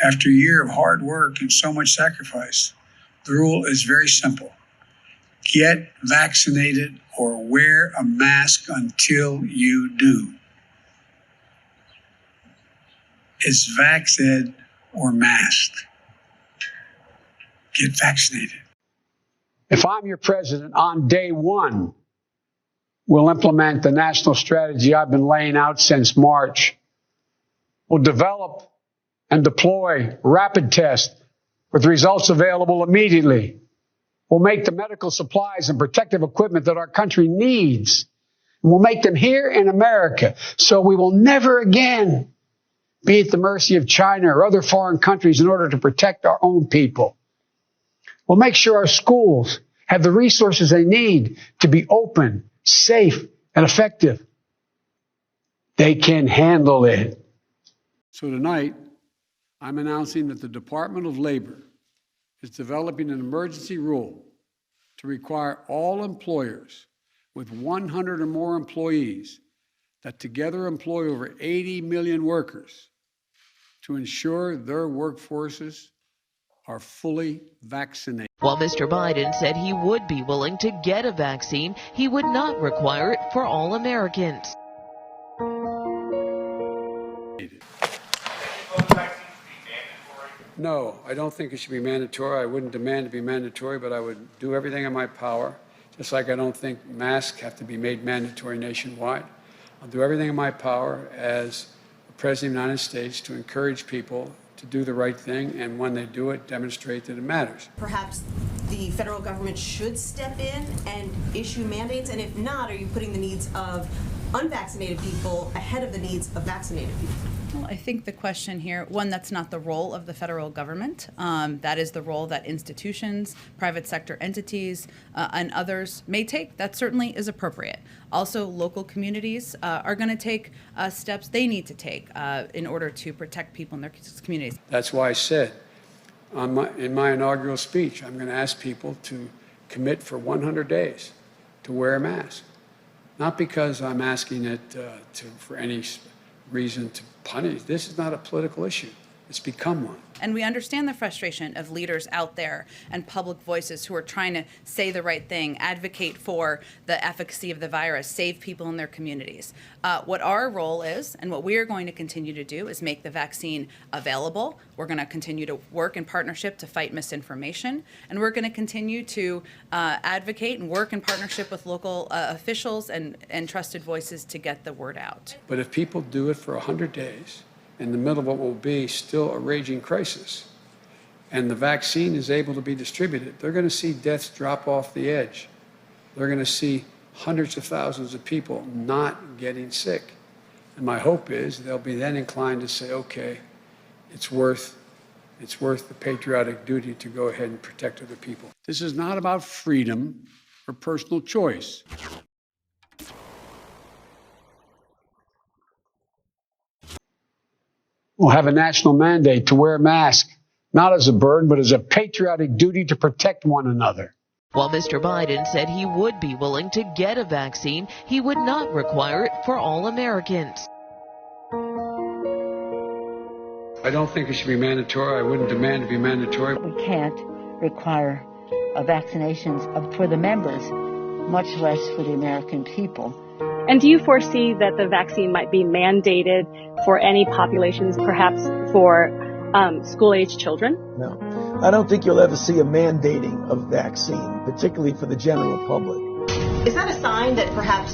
After a year of hard work and so much sacrifice, the rule is very simple. Get vaccinated or wear a mask until you do. It's vaxed or masked. Get vaccinated. If I'm your president, on day one, we'll implement the national strategy I've been laying out since March. We'll develop and deploy rapid tests with results available immediately. We'll make the medical supplies and protective equipment that our country needs. And we'll make them here in America, so we will never again be at the mercy of China or other foreign countries in order to protect our own people. We'll make sure our schools have the resources they need to be open, safe, and effective. They can handle it. So tonight, I'm announcing that the Department of Labor is developing an emergency rule to require all employers with 100 or more employees that together employ over 80 million workers to ensure their workforces are fully vaccinated. While Mr. Biden said he would be willing to get a vaccine, he would not require it for all Americans. No, I don't think it should be mandatory. I wouldn't demand to be mandatory, but I would do everything in my power, just like I don't think masks have to be made mandatory nationwide. I'll do everything in my power as the President of the United States to encourage people to do the right thing, and when they do it, demonstrate that it matters. Perhaps the federal government should step in and issue mandates, and if not, are you putting the needs of unvaccinated people ahead of the needs of vaccinated people? Well, I think the question here, one, that's not the role of the federal government. That is the role that institutions, private sector entities, and others may take. That certainly is appropriate. Also, local communities are going to take steps they need to take in order to protect people in their communities. That's why I said in my inaugural speech, I'm going to ask people to commit for 100 days to wear a mask. Not because I'm asking it for any reason to punish. This is not a political issue. It's become one. And we understand the frustration of leaders out there and public voices who are trying to say the right thing, advocate for the efficacy of the virus, save people in their communities. What our role is, and what we are going to continue to do, is make the vaccine available. We're going to continue to work in partnership to fight misinformation, and we're going to continue to advocate and work in partnership with local officials and trusted voices to get the word out. But if people do it for 100 days, in the middle of what will be still a raging crisis, and the vaccine is able to be distributed, they're going to see deaths drop off the edge. They're going to see hundreds of thousands of people not getting sick. And my hope is they'll be then inclined to say, okay, it's worth the patriotic duty to go ahead and protect other people. This is not about freedom or personal choice. We'll have a national mandate to wear a mask, not as a burden, but as a patriotic duty to protect one another. While Mr. Biden said he would be willing to get a vaccine, he would not require it for all Americans. I don't think it should be mandatory. I wouldn't demand to be mandatory. We can't require vaccinations for the members, much less for the American people. And do you foresee that the vaccine might be mandated for any populations, perhaps for school-age children? No. I don't think you'll ever see a mandating of vaccine, particularly for the general public. Is that a sign that perhaps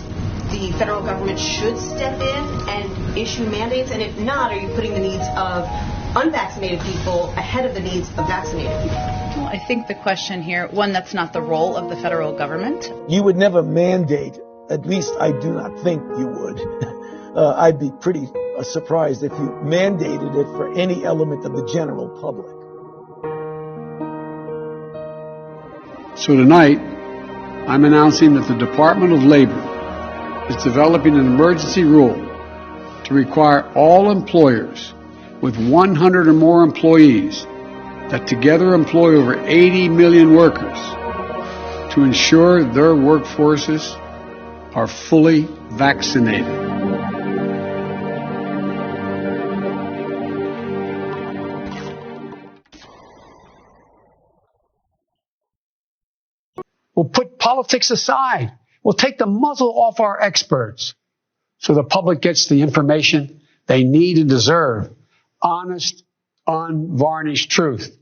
the federal government should step in and issue mandates? And if not, are you putting the needs of unvaccinated people ahead of the needs of vaccinated people? Well, I think the question here, one, that's not the role of the federal government. You would never mandate. At least I do not think you would. I'd be pretty surprised if you mandated it for any element of the general public. So tonight, I'm announcing that the Department of Labor is developing an emergency rule to require all employers with 100 or more employees that together employ over 80 million workers to ensure their workforces are fully vaccinated. We'll put politics aside. We'll take the muzzle off our experts so the public gets the information they need and deserve. Honest, unvarnished truth.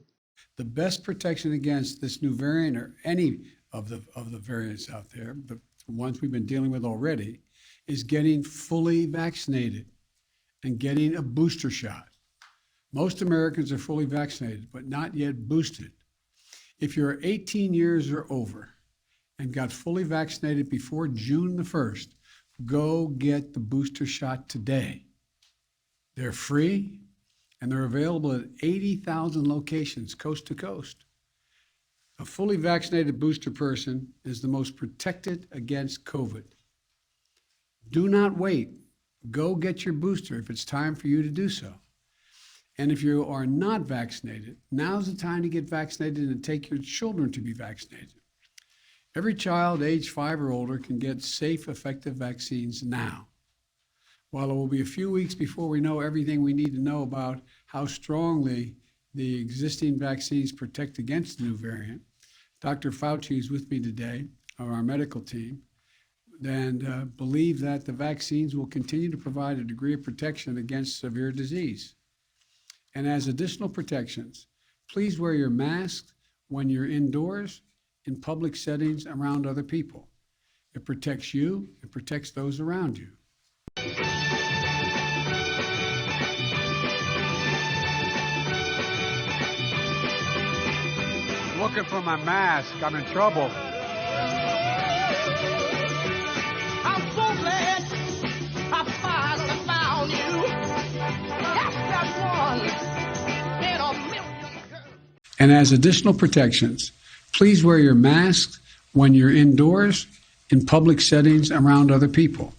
The best protection against this new variant or any of the variants out there, the ones we've been dealing with already, is getting fully vaccinated and getting a booster shot. Most Americans are fully vaccinated, but not yet boosted. If you're 18 years or over and got fully vaccinated before June the 1st, go get the booster shot today. They're free and they're available at 80,000 locations coast to coast. A fully vaccinated booster person is the most protected against COVID. Do not wait. Go get your booster if it's time for you to do so. And if you are not vaccinated, now's the time to get vaccinated and take your children to be vaccinated. Every child age 5 or older can get safe, effective vaccines now. While it will be a few weeks before we know everything we need to know about how strongly the existing vaccines protect against the new variant, Dr. Fauci is with me today, of our medical team, and believe that the vaccines will continue to provide a degree of protection against severe disease. And as additional protections, please wear your mask when you're indoors, in public settings, around other people. It protects you, it protects those around you. Looking for my mask. I'm in trouble. I'm so glad I finally found you. That's that one in a million girls. And as additional protections, please wear your mask when you're indoors, in public settings, around other people.